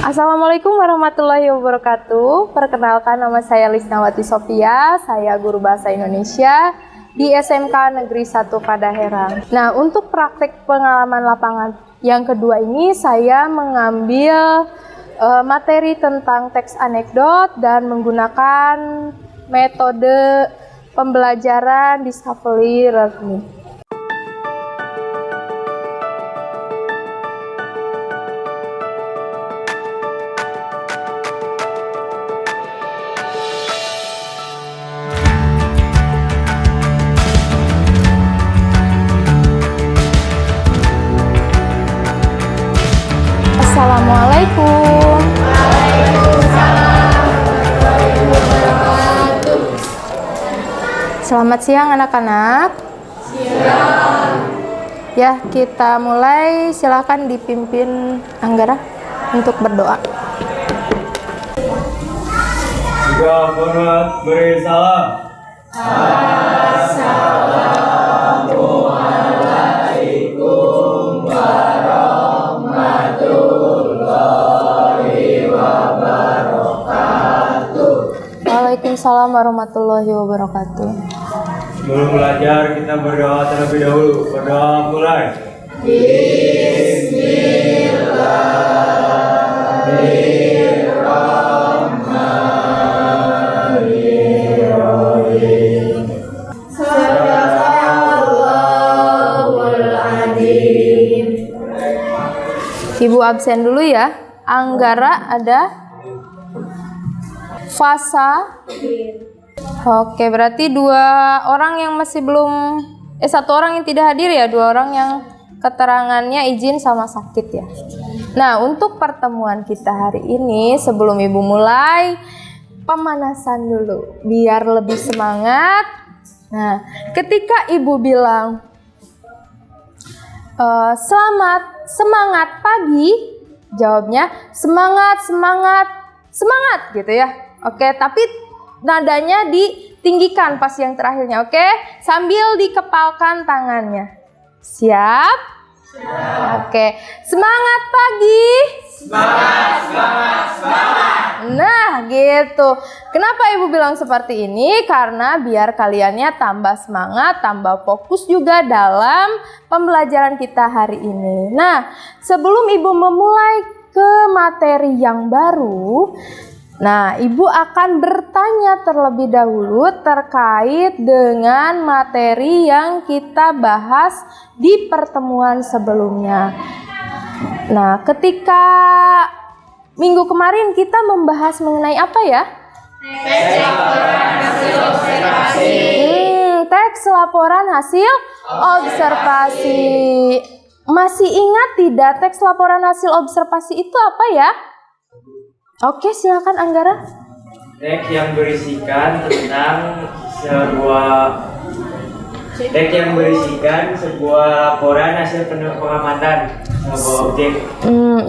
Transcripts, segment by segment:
Assalamualaikum warahmatullahi wabarakatuh. Perkenalkan, nama saya Lisnawati Sofia. Saya guru bahasa Indonesia di SMK Negeri 1 Padaherang. Nah, untuk praktik pengalaman lapangan yang kedua ini saya mengambil materi tentang teks anekdot dan menggunakan metode pembelajaran Discovery Learning. Assalamualaikum. Selamat siang anak-anak. Siang. Ya, kita mulai. Silakan dipimpin Anggara untuk berdoa. Juga hormat beri salam. Assalamualaikum warahmatullahi wabarakatuh. Waalaikumsalam warahmatullahi wabarakatuh. Sebelum belajar kita berdoa terlebih dahulu. Berdoa mulai. Ibu absen dulu ya. Anggara ada. Fasa. Oke, berarti dua orang yang masih belum, satu orang yang tidak hadir ya, dua orang yang keterangannya izin sama sakit ya. Nah, untuk pertemuan kita hari ini, sebelum Ibu mulai, pemanasan dulu, biar lebih semangat. Nah, ketika Ibu bilang, semangat pagi, jawabnya semangat gitu ya. Oke, tapi nadanya ditinggikan pas yang terakhirnya. Oke, sambil dikepalkan tangannya. Siap? Oke, semangat pagi. Semangat. Nah, gitu. Kenapa Ibu bilang seperti ini? Karena biar kaliannya tambah semangat, tambah fokus juga dalam pembelajaran kita hari ini. Nah, sebelum Ibu memulai ke materi yang baru, nah, Ibu akan bertanya terlebih dahulu terkait dengan materi yang kita bahas di pertemuan sebelumnya. Nah, ketika minggu kemarin kita membahas mengenai apa ya? Teks laporan hasil observasi. Masih ingat tidak teks laporan hasil observasi itu apa ya? Oke, silakan Anggara. Teks yang berisikan sebuah laporan hasil pengamatan sebuah objek.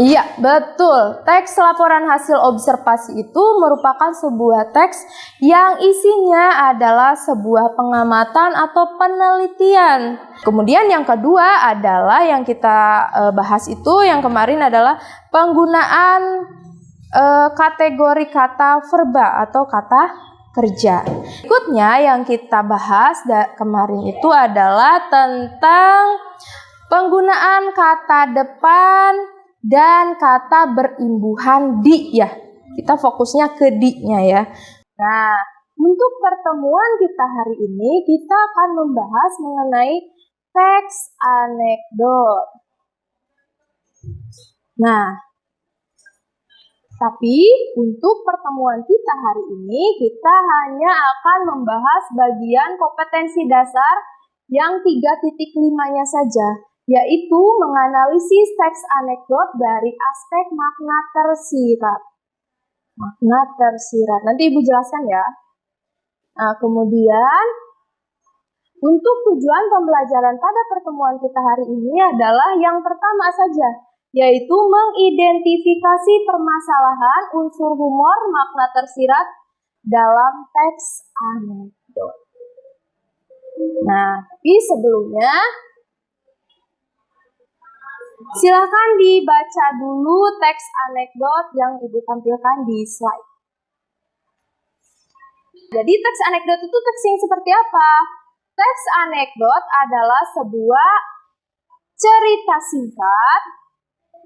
Iya, betul. Teks laporan hasil observasi itu merupakan sebuah teks yang isinya adalah sebuah pengamatan atau penelitian. Kemudian yang kedua adalah yang kita bahas itu yang kemarin adalah penggunaan kategori kata verba atau kata kerja. Berikutnya yang kita bahas kemarin itu adalah tentang penggunaan kata depan dan kata berimbuhan di ya. Kita fokusnya ke di-nya ya. Nah, untuk pertemuan kita hari ini kita akan membahas mengenai teks anekdot. Nah, tapi untuk pertemuan kita hari ini, kita hanya akan membahas bagian kompetensi dasar yang 3.5-nya saja, yaitu menganalisis teks anekdot dari aspek makna tersirat. Makna tersirat, nanti Ibu jelaskan ya. Nah, kemudian untuk tujuan pembelajaran pada pertemuan kita hari ini adalah yang pertama saja, yaitu mengidentifikasi permasalahan unsur humor makna tersirat dalam teks anekdot. Nah, tapi sebelumnya Silakan dibaca dulu teks anekdot yang Ibu tampilkan di slide. Jadi teks anekdot itu teks yang seperti apa? Teks anekdot adalah sebuah cerita singkat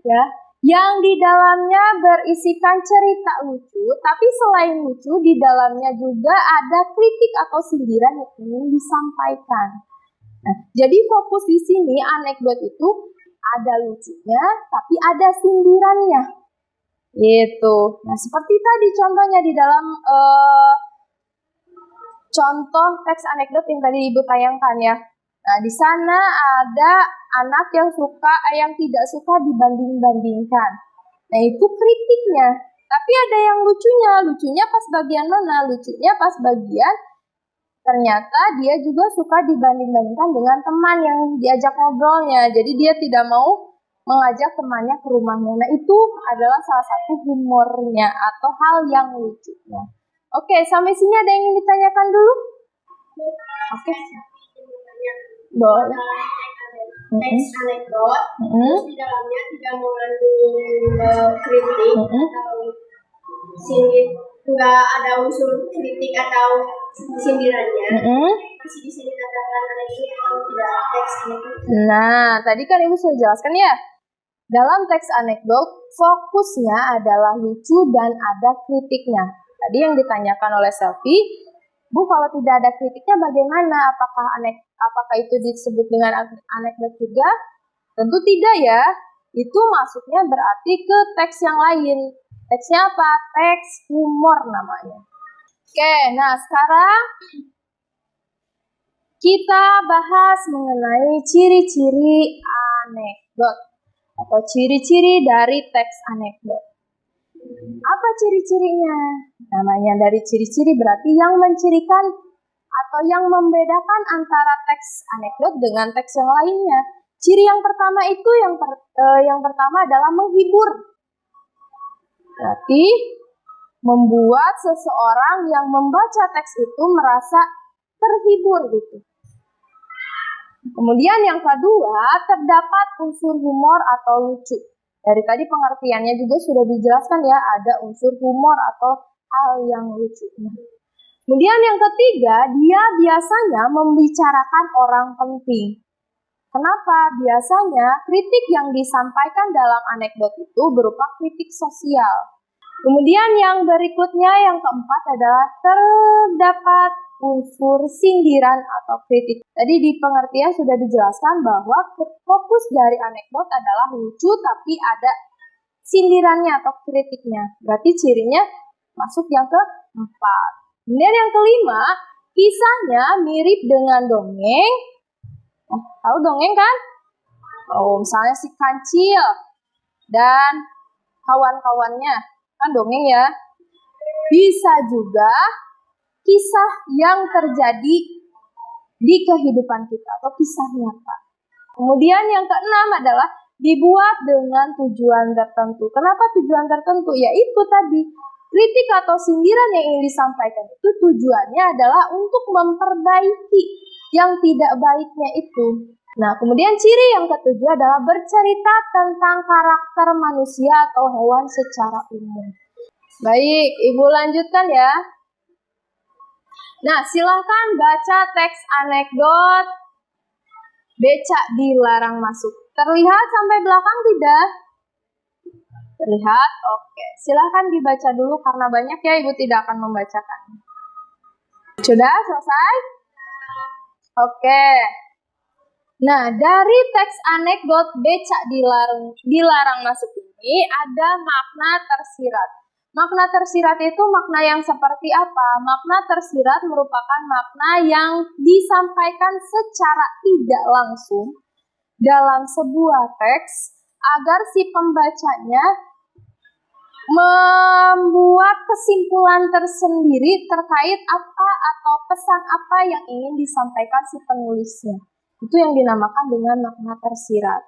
ya, yang di dalamnya berisikan cerita lucu, tapi selain lucu di dalamnya juga ada kritik atau sindiran yang ingin disampaikan. Nah, jadi fokus di sini anekdot itu ada lucunya, tapi ada sindirannya. Gitu. Nah, seperti tadi contohnya di dalam contoh teks anekdot yang tadi Ibu tayangkan ya. Nah, di sana ada anak yang tidak suka dibanding-bandingkan. Nah, itu kritiknya. Tapi ada yang lucunya. Lucunya pas bagian mana? Lucunya pas bagian ternyata dia juga suka dibanding-bandingkan dengan teman yang diajak ngobrolnya. Jadi dia tidak mau mengajak temannya ke rumahnya. Nah, itu adalah salah satu humornya atau hal yang lucunya. Oke, sampai sini ada yang ingin ditanyakan dulu? Oke. Boleh. Teks anekdot, terus di dalamnya tidak mengandung kritik atau sindir, nggak ada unsur kritik atau sindirannya. Masih bisa dikatakan anekdot atau tidak teks anekdot? Nah, tadi kan Ibu sudah jelaskan ya. Dalam teks anekdot, fokusnya adalah lucu dan ada kritiknya. Tadi yang ditanyakan oleh Selfie, Bu, kalau tidak ada kritiknya bagaimana? Apakah itu disebut dengan anekdot juga? Tentu tidak ya. Itu masuknya berarti ke teks yang lain. Teksnya apa? Teks humor namanya. Oke, nah sekarang kita bahas mengenai ciri-ciri anekdot atau ciri-ciri dari teks anekdot. Apa ciri-cirinya? Namanya dari ciri-ciri berarti yang mencirikan atau yang membedakan antara teks anekdot dengan teks yang lainnya. Ciri yang pertama itu yang pertama adalah menghibur. Berarti membuat seseorang yang membaca teks itu merasa terhibur gitu. Kemudian yang kedua, terdapat unsur humor atau lucu. Dari tadi pengertiannya juga sudah dijelaskan ya, ada unsur humor atau hal yang lucu. Kemudian yang ketiga, dia biasanya membicarakan orang penting. Kenapa? Biasanya kritik yang disampaikan dalam anekdot itu berupa kritik sosial. Kemudian yang berikutnya, yang keempat adalah terdapat unsur sindiran atau kritik. Tadi di pengertian sudah dijelaskan bahwa fokus dari anekdot adalah lucu tapi ada sindirannya atau kritiknya. Berarti cirinya masuk yang keempat. Kemudian yang kelima, kisahnya mirip dengan dongeng. Tahu dongeng kan? Oh, misalnya si kancil dan kawan-kawannya. Kan dongeng ya. Bisa juga kisah yang terjadi di kehidupan kita atau kisah nyata. Kemudian yang keenam adalah dibuat dengan tujuan tertentu. Kenapa tujuan tertentu? Yaitu tadi kritik atau sindiran yang ingin disampaikan itu tujuannya adalah untuk memperbaiki yang tidak baiknya itu. Nah, kemudian ciri yang ketujuh adalah bercerita tentang karakter manusia atau hewan secara umum. Baik, Ibu lanjutkan ya. Nah, silahkan baca teks anekdot becak dilarang masuk. Terlihat sampai belakang tidak? Terlihat? Oke. Silahkan dibaca dulu karena banyak ya, Ibu tidak akan membacakan. Sudah selesai? Oke. Nah, dari teks anekdot becak dilarang masuk ini ada makna tersirat. Makna tersirat itu makna yang seperti apa? Makna tersirat merupakan makna yang disampaikan secara tidak langsung dalam sebuah teks agar si pembacanya membuat kesimpulan tersendiri terkait apa atau pesan apa yang ingin disampaikan si penulisnya. Itu yang dinamakan dengan makna tersirat.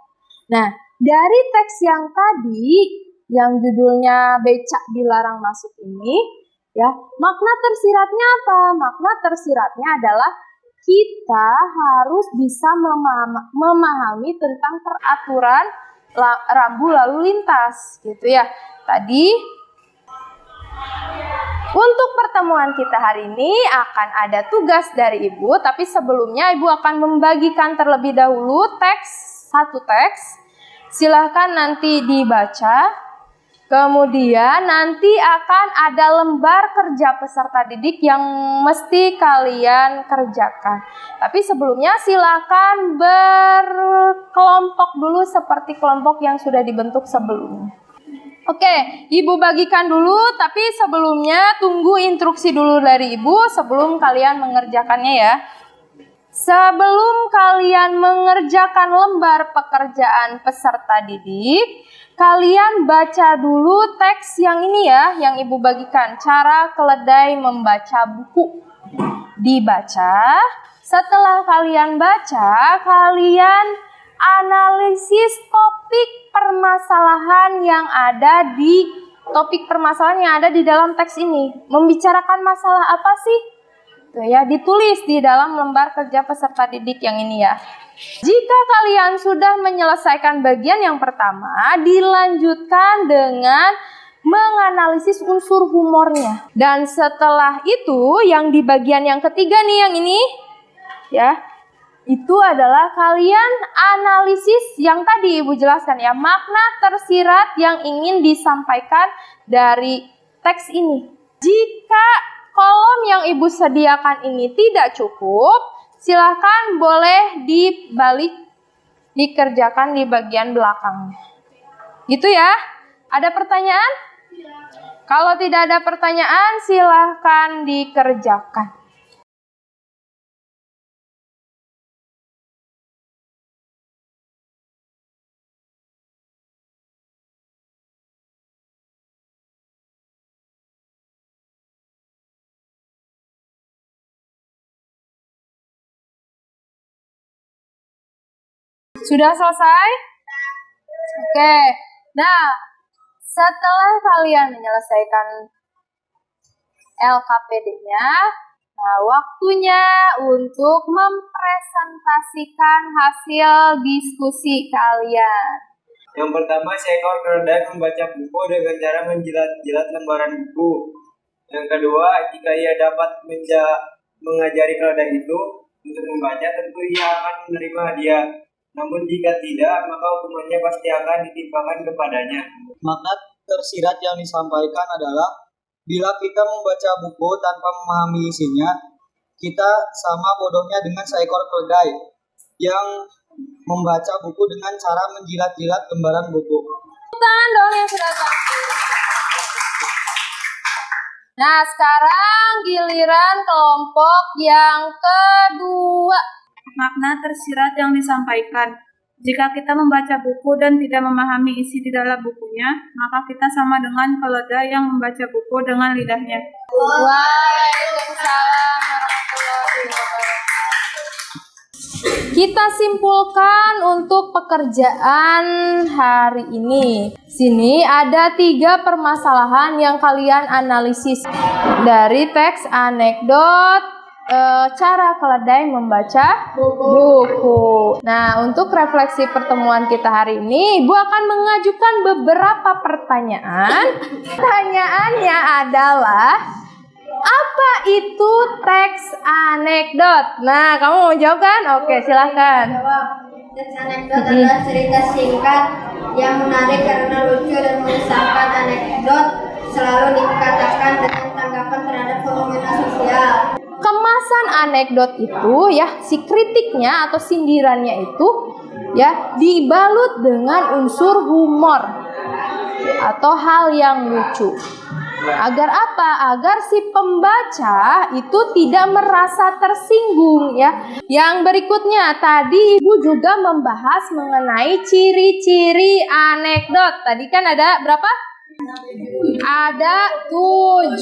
Nah, dari teks yang tadi yang judulnya becak dilarang masuk ini, ya, makna tersiratnya apa? Makna tersiratnya adalah kita harus bisa memahami tentang peraturan rambu lalu lintas gitu ya. Tadi untuk pertemuan kita hari ini akan ada tugas dari Ibu, tapi sebelumnya Ibu akan membagikan terlebih dahulu satu teks. Silahkan nanti dibaca. Kemudian nanti akan ada lembar kerja peserta didik yang mesti kalian kerjakan. Tapi sebelumnya silahkan berkelompok dulu seperti kelompok yang sudah dibentuk sebelumnya. Oke, Ibu bagikan dulu, tapi sebelumnya tunggu instruksi dulu dari Ibu sebelum kalian mengerjakannya ya. Sebelum kalian mengerjakan lembar pekerjaan peserta didik, kalian baca dulu teks yang ini ya, yang Ibu bagikan. Cara keledai membaca buku. Dibaca, setelah kalian baca, kalian analisis topik permasalahan yang ada di dalam teks ini. Membicarakan masalah apa sih? Tuh ya, ditulis di dalam lembar kerja peserta didik yang ini ya. Jika kalian sudah menyelesaikan bagian yang pertama, dilanjutkan dengan menganalisis unsur humornya. Dan setelah itu, yang di bagian yang ketiga nih, yang ini ya, itu adalah kalian analisis yang tadi Ibu jelaskan ya, makna tersirat yang ingin disampaikan dari teks ini. Jika kolom yang Ibu sediakan ini tidak cukup, silakan boleh dibalik, dikerjakan di bagian belakang. Gitu ya? Ada pertanyaan? Kalau tidak ada pertanyaan, silahkan dikerjakan. Sudah selesai? Oke. Nah, setelah kalian menyelesaikan LKPD-nya, nah waktunya untuk mempresentasikan hasil diskusi kalian. Yang pertama, seekor keledai membaca buku dengan cara menjilat-jilat lembaran buku. Yang kedua, jika ia dapat mengajari keledai itu untuk membaca, tentu ia akan menerima hadiah. Namun jika tidak, maka hukumannya pasti akan ditimpakan kepadanya. Makna tersirat yang disampaikan adalah, bila kita membaca buku tanpa memahami isinya, kita sama bodohnya dengan seekor keledai yang membaca buku dengan cara menjilat-jilat lembaran buku. Tangan dong yang sudah tahu. Nah, sekarang giliran kelompok yang kedua. Makna tersirat yang disampaikan. Jika kita membaca buku dan tidak memahami isi di dalam bukunya, maka kita sama dengan keledai yang membaca buku dengan lidahnya. Waalaikumsalam warahmatullahi wabarakatuh. Kita simpulkan untuk pekerjaan hari ini. Sini ada 3 permasalahan yang kalian analisis dari teks anekdot cara keledai membaca buku. Nah, untuk refleksi pertemuan kita hari ini, Ibu akan mengajukan beberapa pertanyaan. Pertanyaannya adalah, apa itu teks anekdot? Nah, kamu mau jawab kan? Oke, silahkan. Teks anekdot adalah cerita singkat yang menarik karena lucu dan mengesankan. Anekdot selalu dikatakan dengan tanggapan terhadap fenomena sosial. Kemasan anekdot itu ya, si kritiknya atau sindirannya itu ya dibalut dengan unsur humor atau hal yang lucu. Agar apa? Agar si pembaca itu tidak merasa tersinggung ya. Yang berikutnya, tadi Ibu juga membahas mengenai ciri-ciri anekdot. Tadi kan ada berapa? Ada 7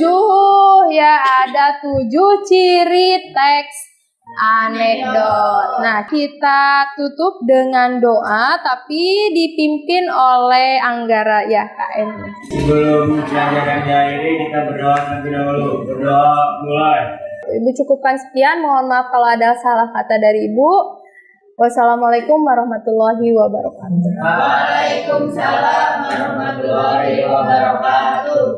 ya, ada 7 ciri teks anekdot. Nah, kita tutup dengan doa tapi dipimpin oleh Anggara ya KN. Sebelum pelajaran diakhiri, kita berdoa terlebih dahulu. Berdoa mulai. Ibu cukupkan sekian, mohon maaf kalau ada salah kata dari Ibu. Wassalamualaikum warahmatullahi wabarakatuh. Waalaikumsalam warahmatullahi wabarakatuh.